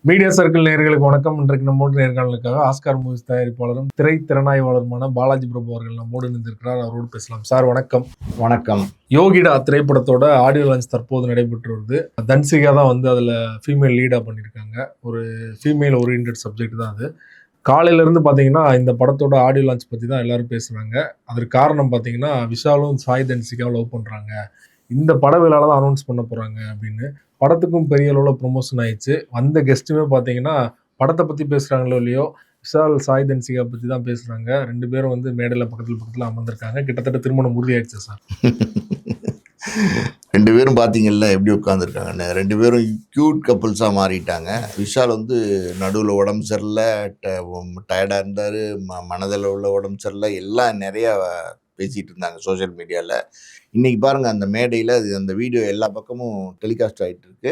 Media circle நேயர்களுக்கு வணக்கம். இன்றைக்கு நம்மோடு நேர்காணலுக்காக ஆஸ்கார் மூவிஸ் தயாரிப்பாளரும் திரைத்திறனாய்வாளருமான பாலாஜி பிரபு அவர்கள் நம்மோடு இணைந்திருக்கிறார். அவரோடு பேசலாம். சார் வணக்கம். வணக்கம். யோகிடா திரைப்படத்தோட ஆடியோ லான்ச் தற்போது நடைபெற்று வருது. தன்சிகா தான் வந்து அதில் ஃபீமேல் லீடாக பண்ணியிருக்காங்க. ஒரு ஃபீமேல் ஓரியன்ட் சப்ஜெக்ட் தான் அது. காலையிலேருந்து பார்த்தீங்கன்னா இந்த படத்தோட ஆடியோ லான்ச் பற்றி தான் எல்லாரும் பேசுகிறாங்க. அதற்கு காரணம் பார்த்தீங்கன்னா விஷாலும் சாய் தன்சிகாவும் லவ் பண்ணுறாங்க, இந்த பட விழால தான் அனௌன்ஸ் பண்ண போகிறாங்க அப்படின்னு. படத்துக்கும் பெரிய அளவில் ப்ரொமோஷன் ஆயிடுச்சு. வந்த கெஸ்ட்டுமே பார்த்தீங்கன்னா படத்தை பற்றி பேசுகிறாங்களோ இல்லையோ விஷால் சாய் தன்சிகா பற்றி தான் பேசுகிறாங்க. ரெண்டு பேரும் வந்து மேடையில் பக்கத்தில் அமர்ந்திருக்காங்க. கிட்டத்தட்ட திருமணம் உறுதியாயிடுச்சு சார். ரெண்டு பேரும் பார்த்தீங்கல்ல எப்படி உட்காந்துருக்காங்கன்னு. ரெண்டு பேரும் க்யூட் கப்புள்ஸாக மாறிட்டாங்க. விஷால் வந்து நடுவில் உடம்பு சரியில்லை, டயர்டாக இருந்தார், மனதில் உள்ள உடம்பு சரியில்லை, எல்லாம் நிறையா பேசிகிட்டு இருந்தாங்க சோஷியல் மீடியாவில். இன்றைக்கி பாருங்கள், அந்த மேடையில் அந்த வீடியோ எல்லா பக்கமும் டெலிகாஸ்ட் ஆகிட்டு இருக்கு.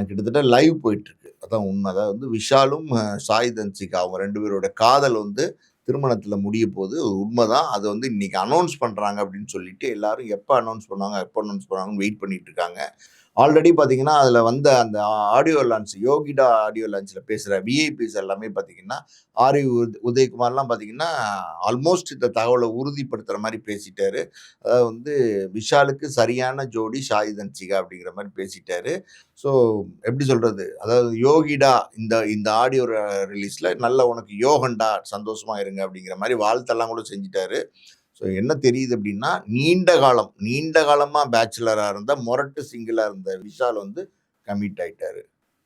கிட்டத்தட்ட லைவ் போயிட்டுருக்கு. அதான் உண்மை. அதாவது வந்து விஷாலும் சாய் தன்சிகா அவங்க ரெண்டு பேரோட காதல் வந்து திருமணத்தில் முடிய போது உண்மைதான். அதை வந்து இன்றைக்கி அனௌன்ஸ் பண்ணுறாங்க அப்படின்னு சொல்லிட்டு எல்லாரும் எப்போ அனௌன்ஸ் பண்ணுவாங்கன்னு வெயிட் பண்ணிட்டு இருக்காங்க. ஆல்ரெடி பார்த்தீங்கன்னா அதில் வந்த அந்த ஆடியோ லான்ச், யோகிடா ஆடியோ லான்ச்சில் பேசுகிற விஐபிஸ் எல்லாமே பார்த்தீங்கன்னா ஆரி உதயகுமார்லாம் பார்த்தீங்கன்னா ஆல்மோஸ்ட் இந்த தகவலை உறுதிப்படுத்துகிற மாதிரி பேசிட்டாரு. அதாவது வந்து விஷாலுக்கு சரியான ஜோடி சாய் தன்சிகா அப்படிங்கிற மாதிரி பேசிட்டாரு. ஸோ எப்படி சொல்கிறது, அதாவது யோகிடா இந்த ஆடியோ ரிலீஸில் நல்ல உனக்கு யோகண்டா சந்தோஷமாக இருங்க அப்படிங்கிற மாதிரி வாழ்த்தெல்லாம் கூட செஞ்சிட்டாரு. ஸோ என்ன தெரியுது அப்படின்னா, நீண்ட காலமாக பேச்சுலராக இருந்த மொரட்டு சிங்கிளாக இருந்த விஷால் வந்து கமிட் ஆகிட்டாரு.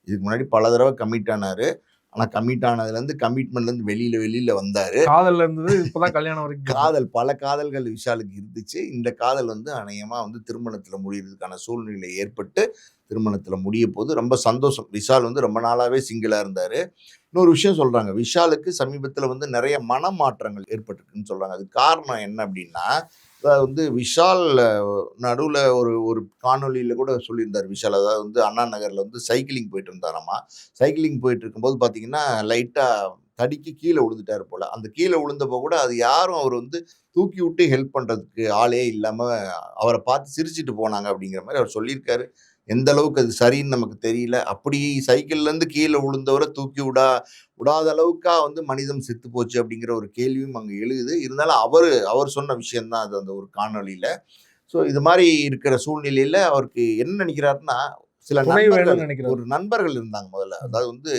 இதுக்கு முன்னாடி பல தடவை கமிட் ஆனார். ஆனால் கமிட் ஆனதுலேருந்து கமிட்மெண்ட்லேருந்து வெளியில் வந்தார். காதலில் இருந்தது, இப்போதான் கல்யாணம் வரைக்கும். பல காதல்கள் விஷாலுக்கு இருந்துச்சு. இந்த காதல் வந்து அநேகமாக வந்து திருமணத்தில் முடிகிறதுக்கான சூழ்நிலை ஏற்பட்டு திருமணத்தில் முடிய போது ரொம்ப சந்தோஷம். விஷால் வந்து ரொம்ப நாளாகவே சிங்கிளாக இருந்தார். இன்னொரு விஷயம் சொல்கிறாங்க, விஷாலுக்கு சமீபத்தில் வந்து நிறைய மனமாற்றங்கள் ஏற்பட்டுருக்குன்னு சொல்கிறாங்க. அது காரணம் என்ன அப்படின்னா, அதாவது வந்து விஷால் நடுவில் ஒரு காணொலியில் கூட சொல்லியிருந்தார் விஷால். அதாவது வந்து அண்ணா நகரில் வந்து சைக்கிளிங் போயிட்டு இருந்தாராமா. சைக்கிளிங் போயிட்டு இருக்கும்போது பார்த்தீங்கன்னா லைட்டாக தடிக்கு கீழே விழுந்துட்டார் போல். அந்த கீழே விழுந்தப்போ கூட அது யாரும் அவர் வந்து தூக்கி விட்டு ஹெல்ப் பண்ணுறதுக்கு ஆளே இல்லாமல் அவரை பார்த்து சிரிச்சிட்டு போனாங்க அப்படிங்கிற மாதிரி அவர் சொல்லியிருக்காரு. எந்த அளவுக்கு அது சரின்னு நமக்கு தெரியல. அப்படி சைக்கிள்லேருந்து கீழே விழுந்தவரை தூக்கி விடாத அளவுக்கா வந்து மனிதம் செத்து போச்சு அப்படிங்கிற ஒரு கேள்வியும் அங்கே எழுகுது. இருந்தாலும் அவர் சொன்ன விஷயம்தான் அது அந்த ஒரு காணொலியில். ஸோ இது மாதிரி இருக்கிற சூழ்நிலையில் அவருக்கு என்ன நினைக்கிறாருன்னா, சில நண்பர்கள் இருந்தாங்க முதல்ல. அதாவது வந்து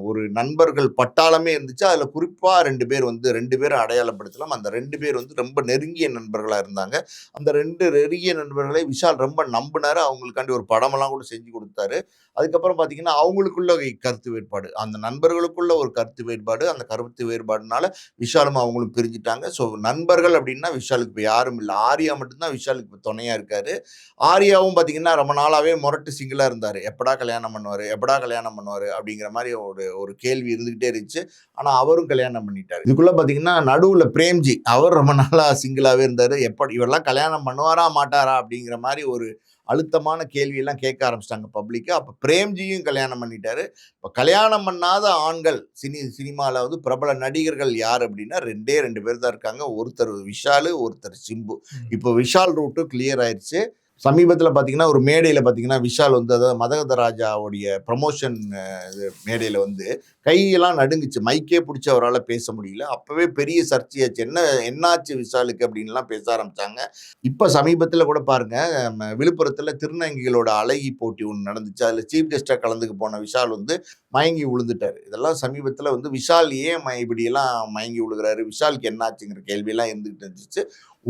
ஒரு நண்பர்கள் பட்டாளமே இருந்துச்சு. அதில் குறிப்பாக ரெண்டு பேரும் அடையாளப்படுத்தலாம். அந்த 2 பேர் வந்து ரொம்ப நெருங்கிய நண்பர்களாக இருந்தாங்க. அந்த 2 நெருங்கிய நண்பர்களை விஷால் ரொம்ப நம்பினார். அவங்களுக்காண்டி ஒரு படமெல்லாம் கூட செஞ்சு கொடுத்தாரு. அதுக்கப்புறம் பார்த்தீங்கன்னா அவங்களுக்குள்ள கருத்து வேறுபாடு, அந்த நண்பர்களுக்குள்ள ஒரு கருத்து வேறுபாடு, அந்த கருத்து வேறுபாடுனால விஷாலும் அவங்களும் பிரிஞ்சுட்டாங்க. ஸோ நண்பர்கள் அப்படின்னா விஷாலுக்கு இப்போ யாரும் இல்லை. ஆர்யா மட்டும்தான் விஷாலுக்கு இப்போ துணையாக இருக்காரு. ஆர்யாவும் பார்த்தீங்கன்னா ரொம்ப நாளாகவே முரட்டு சிங்கிளாக இருந்தார். எப்படா கல்யாணம் பண்ணுவார் அப்படிங்கிற மாதிரி ஒரு கேள்வி இருந்துகிட்டே இருந்துச்சு. ஆனா அவரும் கல்யாணம் பண்ணிட்டாரு. இதுக்குள்ள பாத்தீங்கன்னா நடுவுல பிரேம்ஜி, அவர் ரொம்ப நாளா சிங்கிளாவே இருந்தாரு. இவரெல்லாம் கல்யாணம் பண்ணுவாரா மாட்டாரா அப்படிங்கிற மாதிரி ஒரு அழுத்தமான கேள்வியெல்லாம் கேட்க ஆரம்பிச்சிட்டாங்க பப்ளிக்கு. அப்ப பிரேம்ஜியும் கல்யாணம் பண்ணிட்டாரு. இப்ப கல்யாணம் பண்ணாத ஆண்கள் சினிமால வந்து பிரபல நடிகர்கள் யார் அப்படின்னா 2 பேர் தான் இருக்காங்க. ஒருத்தர் விஷாலு, ஒருத்தர் சிம்பு. இப்போ விஷால் ரூட்டு கிளியர் ஆயிடுச்சு. சமீபத்தில் பார்த்தீங்கன்னா ஒரு மேடையில் பார்த்தீங்கன்னா விஷால் வந்து அதாவது மதகத ராஜாவுடைய ப்ரமோஷன் மேடையில் வந்து கையெல்லாம் நடுங்குச்சு. மைக்கே பிடிச்சி அவரால் பேச முடியல. அப்போவே பெரிய சர்ச்சையாச்சு. என்னாச்சு விஷாலுக்கு அப்படின்லாம் பேச ஆரம்பித்தாங்க. இப்போ சமீபத்தில் கூட பாருங்கள், விழுப்புரத்தில் திருநங்கைகளோட அழகி போட்டி ஒன்று நடந்துச்சு. அதில் சீஃப் கெஸ்ட்டாக கலந்துக்கு போன விஷால் வந்து மயங்கி விழுந்துட்டார். இதெல்லாம் சமீபத்தில் வந்து விஷால் ஏன் இப்படியெல்லாம் மயங்கி விழுகிறாரு, விஷாலுக்கு என்னாச்சுங்கிற கேள்வியெல்லாம் இருந்துகிட்டு இருந்துச்சு.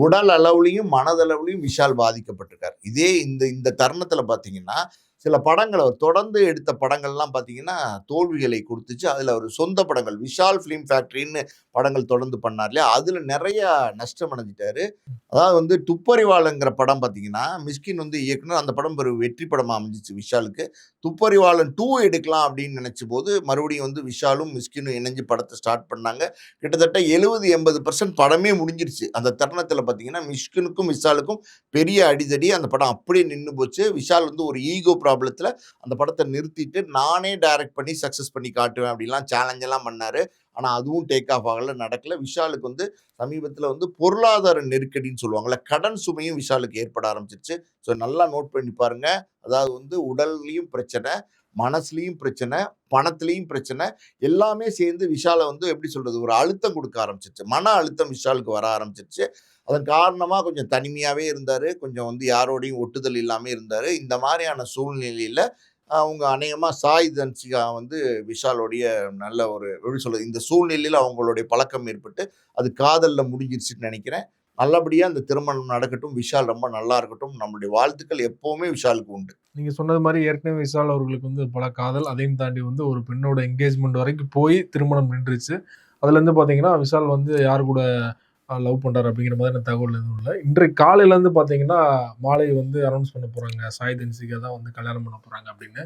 உடல் அளவுலையும் மனதளவுலையும் விஷால் பாதிக்கப்பட்டிருக்கார். இதே இந்த தருணத்தில் பார்த்தீங்கன்னா சில படங்கள் அவர் தொடர்ந்து எடுத்த படங்கள்லாம் பார்த்தீங்கன்னா தோல்விகளை கொடுத்துச்சு. அதில் அவர் சொந்த படங்கள் விஷால் ஃபிலிம் ஃபேக்ட்ரின்னு படங்கள் தொடர்ந்து பண்ணார் இல்லையா, அதில் நிறைய நஷ்டம் அடைஞ்சிட்டாரு. அதாவது வந்து துப்பறிவாளங்கிற படம் பார்த்தீங்கன்னா மிஸ்கின் வந்து இயக்குனர், அந்த படம் ஒரு வெற்றி படமாக அமைஞ்சிச்சு விஷாலுக்கு. துப்பறிவாளன் 2 எடுக்கலாம் அப்படின்னு நினைச்ச போது மறுபடியும் வந்து விஷாலும் மிஸ்கினும் இணைஞ்சு படத்தை ஸ்டார்ட் பண்ணாங்க. கிட்டத்தட்ட 70-80% படமே முடிஞ்சிருச்சு. அந்த தருணத்தில் பார்த்தீங்கன்னா மிஸ்கினுக்கும் விஷாலுக்கும் பெரிய அடிதடி. அந்த படம் அப்படியே நின்று போச்சு. விஷால் வந்து ஒரு ஈகோ ப்ராப்ளத்தில் அந்த படத்தை நிறுத்திட்டு நானே டைரக்ட் பண்ணி சக்ஸஸ் பண்ணி காட்டுவேன் அப்படிலாம் சேலஞ்செல்லாம் பண்ணார். ஆனால் அதுவும் டேக் ஆஃப் ஆகலை, நடக்கலை. விஷாலுக்கு வந்து சமீபத்தில் வந்து பொருளாதார நெருக்கடின்னு சொல்லுவாங்கள்ல, கடன் சுமையும் விஷாலுக்கு ஏற்பட ஆரம்பிச்சிருச்சு. ஸோ நல்லா நோட் பண்ணி பாருங்க. அதாவது வந்து உடல்லையும் பிரச்சனை, மனசுலயும் பிரச்சனை, பணத்திலயும் பிரச்சனை, எல்லாமே சேர்ந்து விஷால வந்து எப்படி சொல்றது? ஒரு அழுத்தம் குடுக்க ஆரம்பிச்சுருச்சு. மன அழுத்தம் விஷாலுக்கு வர ஆரம்பிச்சுருச்சு. அதன் காரணமா கொஞ்சம் தனிமையாவே இருந்தாரு. கொஞ்சம் வந்து யாரோடையும் ஒட்டுதல் இல்லாம இருந்தாரு. இந்த மாரியான சூழ்நிலையில அவங்க அநேகமா சாய் தன்சிகா வந்து விஷாலுடைய நல்ல ஒரு எப்படி சொல்றது? இந்த சூழ்நிலையில அவங்களுடைய பழக்கம் ஏற்பட்டு, அது காதல்ல முடிஞ்சிருச்சுன்னு நெனைக்கிறேன். நல்லபடியா அந்த திருமணம் நடக்கட்டும். விஷால் ரொம்ப நல்லா இருக்கட்டும். நம்மளுடைய வாழ்த்துக்கள் எப்பவுமே விஷாலுக்கு உண்டு. நீங்க சொன்னது மாரி ஏற்கனவே விஷால் அவர்களுக்கு வந்து பல காதல், அதையும் தாண்டி வந்து ஒரு பெண்ணோட என்கேஜ்மெண்ட் வரைக்கும் போய் திருமணம் நின்றுச்சு. அதுலேருந்து பார்த்தீங்கன்னா, விஷால் வந்து யார் கூட லவ் பண்றாரு அப்படிங்கிற மாதிரியான தகவல் எதுவும் இல்ல. இன்றைக்கு காலையிலேருந்து பார்த்தீங்கன்னா, மாலை வந்து அனவுன்ஸ் பண்ண போறாங்க. சாய் தன்சிகா தான் வந்து கல்யாணம் பண்ண போறாங்க அப்படின்னு.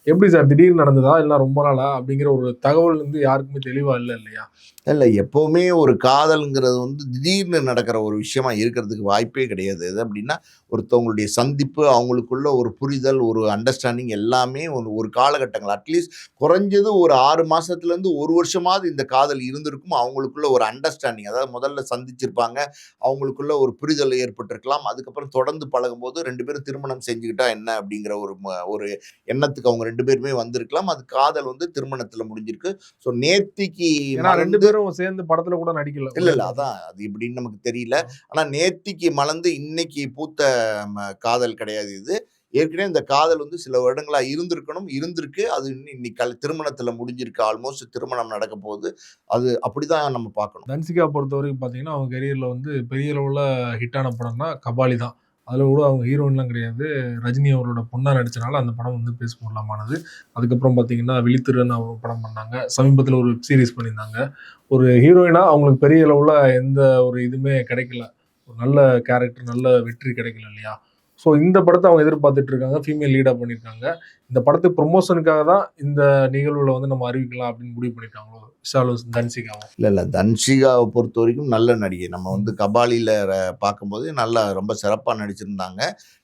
எப்படி சார் திடீர்னு நடந்ததா? இல்ல ரொம்ப நாளா? அப்படிங்கிற ஒரு தகவல் வந்து யாருக்குமே தெளிவா இல்ல இல்லையா? இல்ல எப்பவுமே ஒரு காதல்ங்கிறது வந்து திடீர்னு நடக்கிற ஒரு விஷயமா இருக்கிறதுக்கு வாய்ப்பே கிடையாது. எது அப்டின்னா, ஒருத்தவங்களுடைய சந்திப்பு, அவங்களுக்குள்ள ஒரு புரிதல், ஒரு அண்டர்ஸ்டாண்டிங் எல்லாமே ஒரு ஒரு காலகட்டங்கள் அட்லீஸ்ட் குறைஞ்சது ஒரு 6 மாசத்துலேருந்து 1 வருஷமாவது இந்த காதல் இருந்திருக்கும். அவங்களுக்குள்ள ஒரு அண்டர்ஸ்டாண்டிங் அதாவது முதல்ல சந்திச்சிருப்பாங்க. அவங்களுக்குள்ள ஒரு புரிதல் ஏற்பட்டிருக்கலாம். அதுக்கப்புறம் தொடர்ந்து பழகும்போது 2 பேரும் திருமணம் செஞ்சுக்கிட்டா என்ன அப்டிங்கிற ஒரு எண்ணத்துக்கு அவங்க 2 பேருமே வந்திருக்கலாம். அது காதல் வந்து திருமணத்தில முடிஞ்சிருக்கு. ஸோ நேத்திக்கு ஏன்னா 2 மலர்ந்து பேரும் சேர்ந்து படத்துல கூட நடிக்கல. இல்ல, ஒரே இல்ல. படத்துல. அதான். அது எப்படின்னு நமக்கு தெரியல. ஆ. ஆனா நேத்திக்கு மலர்ந்து இன்னைக்கு பூத்த காதல் கிடையாது இது. ஏற்கனவே இந்த காதல் வந்து சில வருடங்களா இருந்திருக்கணும், இருந்திருக்கு. அது இன்னைக்கு திருமணத்தில முடிஞ்சிருக்கு. ஆல்மோஸ்ட் திருமணம் நடக்க போகுது. அது அப்படிதான் நம்ம பார்க்கணும். தன்சிகா பொறுத்தவரைக்கும் பார்த்தீங்கன்னா, அவங்க கரியர்ல வந்து பெரிய அளவுல ஹிட்டான படம்னா கபாலி தான். அதுல கூட அவங்க ஹீரோயின்லாம் கிடையாது. ரஜினி அவரோட பொண்ணா நடிச்சனால அந்த படம் வந்து பேசு பொருளாமானது. அதுக்கப்புறம் பார்த்தீங்கன்னா, விழித்திரைன்னு அவங்க படம் பண்ணாங்க. சமீபத்தில ஒரு வெப் சீரிஸ் பண்ணியிருந்தாங்க. ஒரு ஹீரோயினா அவங்களுக்கு பெரிய அளவுல எந்த ஒரு இதுவுமே கிடைக்கல. ஒரு நல்ல கேரக்டர், நல்ல வெற்றி கிடைக்கல இல்லையா? ஸோ இந்த படத்த அவங்க எதிர்பார்த்துட்டு இருக்காங்க. ஃபீமேல் லீடா பண்ணியிருக்காங்க. இந்த படத்துக்கு ப்ரமோஷனுக்காக தான் இந்த நிகழ்வுல வந்து நம்ம அறிவிக்கலாம் அப்படின்னு முடிவு பண்ணியிருக்காங்களோ? விஷாலும், தன்சிகாவும். இல்ல, இல்ல. தன்ஷிகாவ பொறுத்தவரைக்கும் நல்ல நடிகை. நம்ம வந்து ம். கபாலில பார்க்கும்போது நல்லா ரொம்ப சிறப்பா நடிச்சிருந்தாங்க.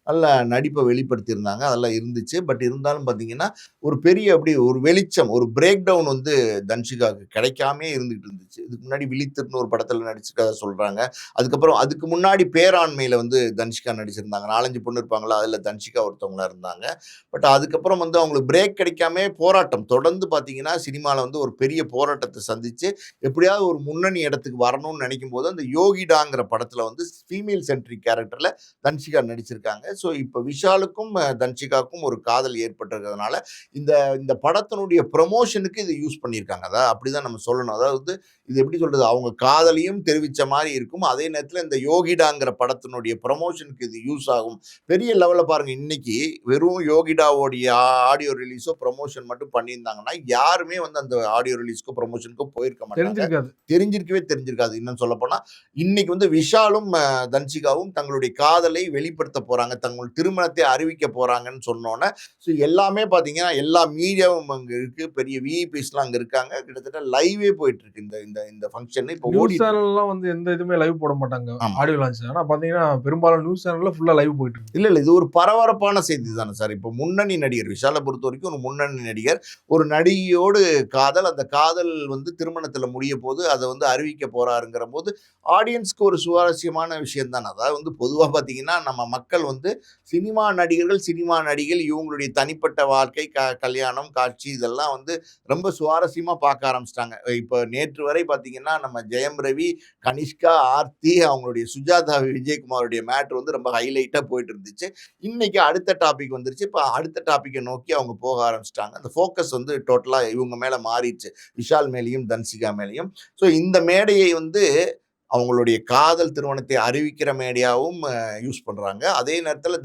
நல்ல நடிப்ப வெளிப்படுத்தியிருந்தாங்க. அதெல்லாம் இருந்துச்சு. பட் இருந்தாலும் பார்த்தீங்கன்னா, ஒரு பெரிய அப்படி ஒரு வெளிச்சம், ஒரு பிரேக் டவுன் வந்து தன்ஷிகாவுக்கு கிடைக்காமயே இருந்துகிட்டு இருந்துச்சு. இதுக்கு முன்னாடி விழித்திருன்னு ஒரு படத்துல நடிச்சிருக்கதா சொல்றாங்க. அதுக்கப்புறம் அதுக்கு முன்னாடி பேராண்மையில வந்து தன்ஷிகா நடிச்சிருந்தாங்க. 4, 5 பொண்ணு இருப்பாங்கல்ல, அதுல தன்ஷிகா ஒருத்தவங்களா இருந்தாங்க. பட் அதுக்கப்புறம் வந்து அவங்களுக்கு பிரேக் கிடைக்காமயே போராட்டம். தொடர்ந்து பார்த்தீங்கன்னா, சினிமால வந்து ஒரு பெரிய போராட்டத்த சந்திச்சு, எப்படியாவது ஒரு முன்னணி இடத்துக்கு வரணும்னு நினைக்கும்போது, அந்த யோகிடாங்கிற படத்துல வந்து ஃபீமேல் சென்ட்ரிக் கேரக்டர்ல தன்ஷிகா நடிச்சிருக்காங்க. ஸோ இப்ப விஷாலுக்கும், தன்ஷிகாவுக்கும் ஒரு காதல் ஏற்பட்டிருக்கிறதுனால, இந்த இந்த படத்தினுடைய ப்ரமோஷனுக்கு இத யூஸ் பண்ணியிருக்காங்க. அப்படிதான் நம்ம சொல்லணும். அதாவது இது எப்படி சொல்றது? அவங்க காதலையும் தெரிவிச்ச மாரி இருக்கும். அதே நேரத்துல இந்த யோகிடாங்கிற படத்தினுடைய ப்ரமோஷனுக்கு இது யூஸ் ஆகும். பெரிய லெவல்ல பாருங்க. இன்னைக்கு வெறும் யோகிடாவோடைய ஆடியோ ரிலீஸோ, ப்ரமோஷன் மட்டும் பண்ணியிருந்தாங்கன்னா, யாருமே வந்து அந்த ஆடியோ ரிலீஸ்க்கோ, ப்ரமோஷனுக்கோ போயிருக்க மாட்டாங்க. தெரிஞ்சிருக்காது. தெரிஞ்சிருக்காது. இன்னும் சொல்லப்போனா, இன்னைக்கு வந்து விஷாலும், தன்ஷிகாவும் தங்களுடைய காதலை வெளிப்படுத்த போறாங்க. தங்கள் திருமணத்தை அறிவிக்க போறாங்கன்னு சொன்னோனே, ஸோ எல்லாமே பார்த்தீங்கன்னா, எல்லா மீடியாவும் அங்க இருக்கு. பெரிய விஐபிஸ்லாம் அங்க இருக்காங்க. கிட்டத்தட்ட லைவே போயிட்டு இருக்கு. இந்த இந்த இந்த ஃபங்ஷன் இப்ப நியூஸ் ஓடிட்டு இருக்கு. சேனல்லாம் வந்து எந்த இதுவுமே லைவ் போட மாட்டாங்க. ஆமா. Audio launch. ஆனா பார்த்தீங்கன்னா, பெரும்பாலான நியூஸ் சேனல்ல ஃபுல்லா லைவ் போயிட்டு இருக்கு. இல்ல, இல்ல. இது ஒரு பரபரப்பான செய்தி தானே சார். இப்போ முன்னணி நடிகர் விஷால பொறுத்தவரைக்கும் ஒரு முன்னணி நடிகர். ஒரு நடிகையோடு காதல். அந்த காதல் வந்து திருமணத்தில முடியப்போது. அத வந்து அறிவிக்க போறாருங்கிறபோது, ஆடியன்ஸ்க்கு ஒரு சுவாரஸ்யமான விஷயம் தானே. அதாவது வந்து பொதுவா பார்த்தீங்கன்னா, நம்ம மக்கள் வந்து சினிமா நடிகர்கள், சினிமா நடிகைகள் இவங்களுடைய தனிப்பட்ட வாழ்க்கை, கல்யாணம், காட்சி இதெல்லாம் வந்து ரொம்ப சுவாரஸ்யமா பார்க்க ஆரம்பிச்சுட்டாங்க. இப்ப நேற்று வரை பார்த்தீங்கன்னா, நம்ம ஜெயம் ரவி, கனிஷ்கா, ஆர்த்தி அவங்களுடைய சுஜாதா விஜயகுமாருடைய மேட்டர் வந்து ரொம்ப ஹைலைட்டா போயிட்டு இருந்துச்சு. இன்னைக்கு அடுத்த டாபிக் வந்துருச்சு. இப்ப அடுத்த டாபிக்க நோக்கி அவங்க போக ஆரம்பிச்சுட்டாங்க. அந்த ஃபோக்கஸ் வந்து டோட்டலா இவங்க மேல மாறிடுச்சு. விஷால் மேலயும், தன்சிகா மேலயும். ஸோ இந்த மேடையை வந்து அவங்களுடைய காதல் திருமணத்தை அறிவிக்கிற மேடையாவும் யூஸ் பண்றாங்க. அதே நேரத்தில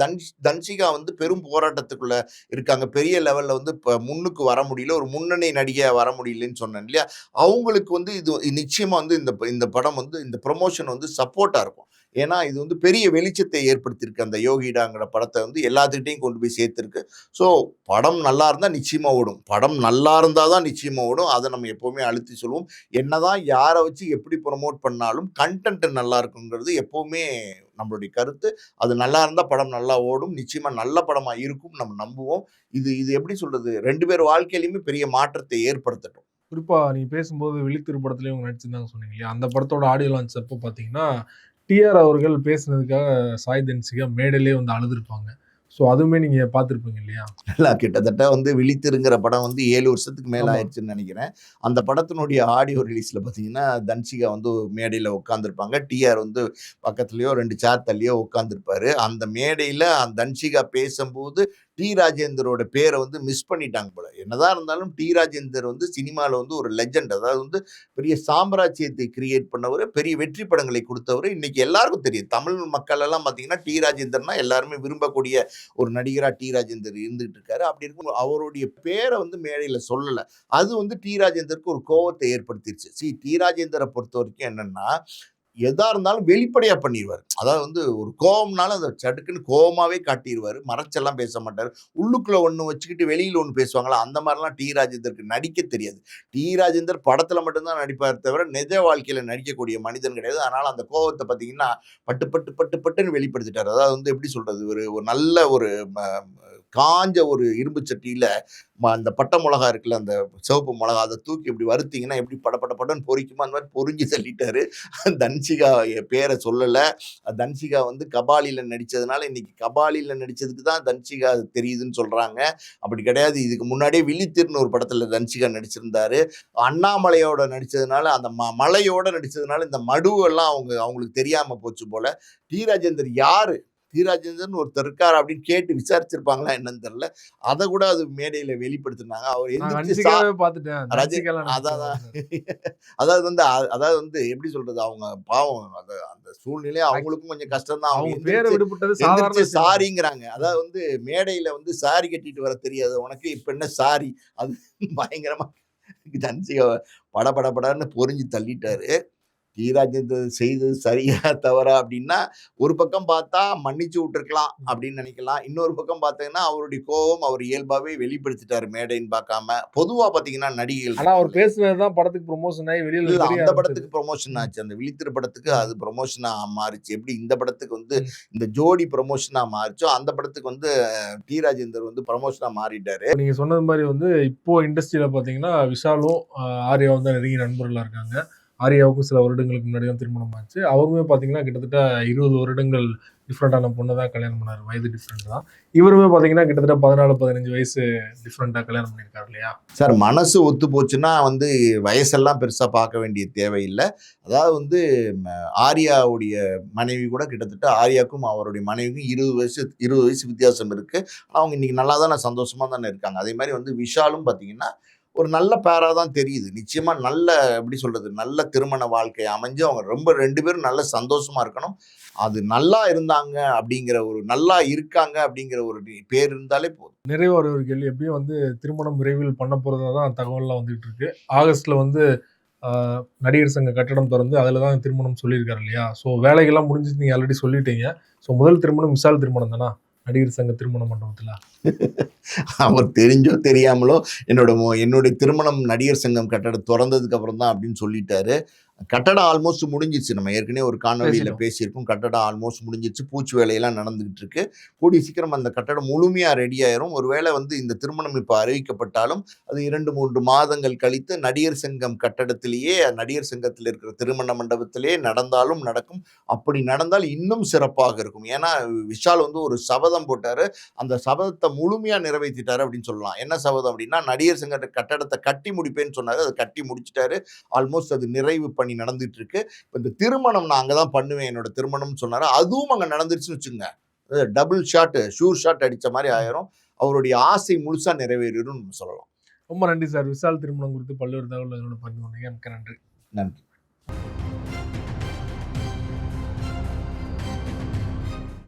தன்சிகா வந்து பெரும் போராட்டத்துக்குள்ள இருக்காங்க. பெரிய லெவல்ல வந்து இப்ப முன்னுக்கு வர முடியல. ஒரு முன்னணி நடிகையா வர முடியலன்னு சொன்னேன் இல்லையா? அவங்களுக்கு வந்து இது நிச்சயமா வந்து இந்த படம் வந்து இந்த ப்ரமோஷன் வந்து சப்போர்ட்டா இருக்கும். ஏன்னா, இது வந்து பெரிய வெளிச்சத்தை ஏற்படுத்தியிருக்கு. அந்த யோகிடாங்கிற படத்த வந்து எல்லாத்துக்கிட்டயும் கொண்டு போய் சேர்த்திருக்கு. ஸோ படம் நல்லா இருந்தா நிச்சயமா ஓடும். படம் நல்லா இருந்தா தான் நிச்சயமா ஓடும். அத நம்ம எப்பவுமே அழுத்தி சொல்லுவோம். என்னதான் யார வச்சு எப்படி ப்ரமோட் பண்ணாலும், கன்டென்ட் நல்லா இருக்குங்கிறது எப்பவுமே நம்மளுடைய கருத்து. அது நல்லா இருந்தா படம் நல்லா ஓடும். நிச்சயமா நல்ல படமா இருக்கும் நம்ம நம்புவோம். இது இது எப்படி சொல்றது? 2 பேர் வாழ்க்கையிலயுமே பெரிய மாற்றத்தை ஏற்படுத்தட்டும். குறிப்பா நீங்க பேசும்போது விழித்திரு படத்திலயும் அவங்க நடிச்சிருந்தாங்கன்னு சொன்னீங்க இல்லையா? அந்த படத்தோட ஆடியோ லான்ச் அப்போ பார்த்தீங்கன்னா, டிஆர் அவர்கள் பேசினதுக்காக சாய் தன்சிகா மேடையிலேயே வந்து அழுதுருப்பாங்க. ஸோ அதுவுமே நீங்க பார்த்துருப்பீங்க இல்லையா? நல்லா கிட்டத்தட்ட வந்து விழித்திருங்கிற படம் வந்து 7 வருஷத்துக்கு மேல ஆமா. ஆயிடுச்சுன்னு நினைக்கிறேன். அந்த படத்தினுடைய ஆடியோ ரிலீஸ்ல பார்த்தீங்கன்னா, தன்சிகா வந்து மேடையில உட்கார்ந்திருப்பாங்க. டிஆர் வந்து பக்கத்துலயோ 2 சேர் தள்ளியோ உட்கார்ந்திருப்பாரு. அந்த மேடையில தன்சிகா பேசும்போது ராஜேந்தரோட பேரை வந்து மிஸ் பண்ணிட்டாங்க போல. என்னதான் இருந்தாலும் ராஜேந்தர் வந்து சினிமால வந்து ஒரு லெஜெண்ட். அதாவது வந்து பெரிய சாம்ராஜ்யத்தை கிரியேட் பண்ணவரு, பெரிய வெற்றி படங்களை குடுத்தவரு. இன்னைக்கு எல்லாருக்கும் தெரியும். தமிழ் மக்கள் எல்லாம் பார்த்தீங்கன்னா, ராஜேந்தர்னா எல்லாருமே விரும்பக்கூடிய ஒரு நடிகரா ராஜேந்தர் இருந்துகிட்டு இருக்காரு. அப்படி இருக்கும் அவருடைய பேரை வந்து மேடையில சொல்லல. அது வந்து ராஜேந்தருக்கு ஒரு கோவத்தை ஏற்படுத்திருச்சு. ராஜேந்தரை பொறுத்தவரைக்கும் என்னன்னா, எதா இருந்தாலும் வெளிப்படையா பண்ணிருவாரு. அதாவது வந்து ஒரு கோவம்னாலும் அத சட்டுக்குன்னு கோவமாவே காட்டிருவாரு. மறைச்செல்லாம் பேச மாட்டாரு. உள்ளுக்குள்ள ஒண்ணு வச்சுக்கிட்டு வெளியில ஒண்ணு பேசுவாங்கல்ல, அந்த மாரிலாம் ராஜேந்தருக்கு நடிக்க தெரியாது. ராஜேந்தர் படத்துல மட்டும் தான் நடிப்பாரே தவிர, நிஜ வாழ்க்கையில நடிக்கக்கூடிய மனிதன் கிடையாது. அதனால அந்த கோவத்த பார்த்தீங்கன்னா, பட்டு பட்டு பட்டு பட்டுன்னு வெளிப்படுத்திட்டாரு. அதாவது வந்து எப்படி சொல்றது? ஒரு ஒரு நல்ல ஒரு ம காஞ்ச ஒரு இரும்பு சட்டியில அந்த பட்டை மிளகா இருக்குல்ல, அந்த சிவப்பு மிளகா அத தூக்கி இப்படி வறுத்தீங்கன்னா, எப்படி பட பட படன்னு பொரிக்குமோ, அந்த மாரி பொரிஞ்சு தள்ளிட்டாரு. தன்சிகா பேர சொல்லல. தன்சிகா வந்து கபாலில நடிச்சதுனால, இன்னைக்கு கபாலில நடிச்சதுக்கு தான் தன்சிகா தெரியுதுன்னு சொல்றாங்க. அப்படி கிடையாது. இதுக்கு முன்னாடியே விழித்திருன்னு ஒரு படத்துல தன்சிகா நடிச்சிருந்தாரு. அண்ணாமலையோட நடிச்சதுனால, அந்த மலையோட நடிச்சதுனால இந்த மடுவெல்லாம் அவங்களுக்கு தெரியாம போச்சு போல. ராஜேந்தர் யாரு? ராஜேந்தர்ன்னு ஒருத்தர் இருக்காரு அப்படின்னு கேட்டு விசாரிச்சிருப்பாங்களா என்னன்னு தெரியல. அத கூட அது மேடையில வெளிப்படுத்தினாங்க. அவர் நான் எந்திரிச்சு ஹன்சிகாவே பார்த்துட்டேன். ரஜ ஹன்சிகாலாம் அதான் நடிச்சிருவாங்கன்னாரு. அதாவது வந்து எப்படி சொல்றது? அவங்க பாவம் அந்த சூழ்நிலை ஆக்ஸ் அவங்களுக்கும் கொஞ்சம் கஷ்டம் தான். அவங்க அவங்க பேர எந்திரிச்சு விடுபட்டது சாதாரண எந்திரிச்சு விஷயம் தான். சாரிங்கிறாங்க. அதாவது வந்து மேடையில வந்து சாரி கட்டிட்டு வர தெரியாது உனக்கு, இப்ப என்ன சாரி? அது பயங்கரமா தன்சிகாவ படபடன்னு பொரிஞ்சு தள்ளிட்டாரு. ராஜேந்தர் செய்தது சரியா தவறா அப்படின்னா, ஒரு பக்கம் பார்த்தா மன்னிச்சு விட்டுருக்கலாம் அப்படின்னு நினைக்கலாம். இன்னொரு பக்கம் பார்த்தீங்கன்னா, அவருடைய கோவம் அவர் இயல்பாவே வெளிப்படுத்திட்டாரு மேடைன்னு பார்க்காம. பொதுவா பார்த்தீங்கன்னா நடிகைகள் ஆனா அவர் இருக்காங்கல்ல. பேசுனது தான் படத்துக்கு ப்ரமோஷன் ஆயி வெளியில இல்ல தெரிய அந்த ஆரம்பிச்சது. படத்துக்கு ப்ரமோஷன் ம். ஆச்சு. அந்த விழித்திரு படத்துக்கு அது ம். ப்ரமோஷனா மாறுச்சு. எப்படி இந்த படத்துக்கு வந்து ம். இந்த ஜோடி ப்ரமோஷனா மாறுச்சோ, அந்த படத்துக்கு வந்து ராஜேந்தர் வந்து ப்ரமோஷனா மாறிட்டாரு. இப்ப நீங்க சொன்னது மாரி வந்து இப்போ இண்டஸ்ட்ரியில பார்த்தீங்கன்னா, விஷாலும் ஆர்யாவும் தான் நெருங்கிய நண்பர்களா இருக்காங்க. ஆர்யாவுக்கும் சில வருடங்களுக்கு முன்னாடி தான் திருமணம் ஆச்சு. அவருமே பார்த்தீங்கன்னா, கிட்டத்தட்ட 20 வருடங்கள் டிஃபரெண்டான பொண்ண தான் கல்யாணம் பண்ணாரு. வயது டிஃபரெண்ட் தான். இவருமே பார்த்தீங்கன்னா, கிட்டத்தட்ட 14, 15 வயசு டிஃபரெண்டா கல்யாணம் பண்ணியிருக்காரு இல்லையா? சார் மனசு ஒத்து போச்சுன்னா வந்து வயசெல்லாம் பெருசா பார்க்க வேண்டிய தேவையில்ல. அதாவது வந்து ஆர்யாவுடைய மனைவி கூட கிட்டத்தட்ட ஆர்யாக்கும் அவருடைய மனைவிக்கும் 20 வயசு வித்தியாசம் இருக்கு. அவங்க இன்னைக்கு நல்லா தானே சந்தோஷமா தானே இருக்காங்க. அதே மாரி வந்து விஷாலும் பார்த்தீங்கன்னா, ஒரு நல்ல பேரா தான் தெரியுது. நிச்சயமா நல்ல எப்படி சொல்றது? நல்ல திருமண வாழ்க்கை அமைஞ்சு அவங்க ரொம்ப 2 பேரும் நல்ல சந்தோஷமா இருக்கணும். அது நல்லா இருந்தாங்க அப்படிங்கிற ஒரு நல்லா இருக்காங்க அப்படிங்கிற ஒரு பேர் இருந்தாலே போதும். நிறைவா ஒரு கேள்வி. எப்படியும் வந்து திருமணம் விரைவில் பண்ண போறதா தான் தகவல்லாம் வந்துகிட்டு இருக்கு. ஆகஸ்ட்ல வந்து ஆ நடிகர் சங்க கட்டடம் தொறந்து அதில தான் திருமணம் சொல்லியிருக்காரு இல்லையா? ஸோ வேலைகள்லாம் முடிஞ்சுச்சு நீங்க ஆல்ரெடி சொல்லிட்டீங்க. ஸோ முதல் திருமணம் விஷால் திருமணம் தானா? நடிகர் சங்க திருமண மண்டபத்தில. அவர் தெரிஞ்சோ தெரியாமலோ என்னுடைய திருமணம் நடிகர் சங்கம் கட்டடம் தொறந்ததுக்கு அப்புறம் தான் அப்படின்னு சொல்லிட்டாரு. கட்டடம் ஆல்மோஸ்ட் முடிஞ்சிருச்சு. நம்ம ஏற்கனவே ஒரு காணொளியில பேசிட்டோம். பேசியிருக்கோம். கட்டடம் ஆல்மோஸ்ட் முடிஞ்சிருச்சு. பூச்சு வேலையெல்லாம் நடந்துகிட்டு இருக்கு. கூடிய சீக்கிரம் அந்த கட்டடம் முழுமையா ரெடி ஆயிரும். ஒருவேளை வந்து இந்த திருமணம் இப்ப அறிவிக்கப்பட்டாலும், அது 2, 3 மாதங்கள் கழித்து நடிகர் சங்கம் கட்டடத்திலேயே நடிகர் சங்கத்தில் இருக்கிற திருமண மண்டபத்திலேயே நடந்தாலும் நடக்கும். அப்படி நடந்தால் இன்னும் சிறப்பாக இருக்கும். ஏன்னா விஷால் வந்து ஒரு சபதம் போட்டாரு. அந்த சபதத்த முழுமையா நிறைவேத்திட்டாரு அப்படின்னு சொல்லலாம். என்ன சபதம் அப்படின்னா, நடிகர் சங்க கட்டடத்த கட்டி முடிப்பேன்னு சொன்னாரு. அத கட்டி முடிச்சுட்டாரு. ஆல்மோஸ்ட் அது நிறைவு பணி நடந்துட்டு இருக்கு. இப்ப இந்த திருமணம் நான் அங்க தான் பண்ணுவேன். என்னோட திருமணம்னு சொன்னாரு. அதுவும் அங்க நடந்துருச்சுன்னு வச்சுக்கங்க. டபுள் ஷாட், ஷூர் ஷாட் அடிச்ச மாரி ம். ஆயிரும். அவருடைய ஆசை முழுசா நிறைவேறிரும்னு சொல்லலாம். ரொம்ப நன்றி சார். விஷால் திருமணம் குறித்து பல்வேறு தகவல்களோட பகிர்ந்து கொண்டீங்க. மிக்க நன்றி. நன்றி.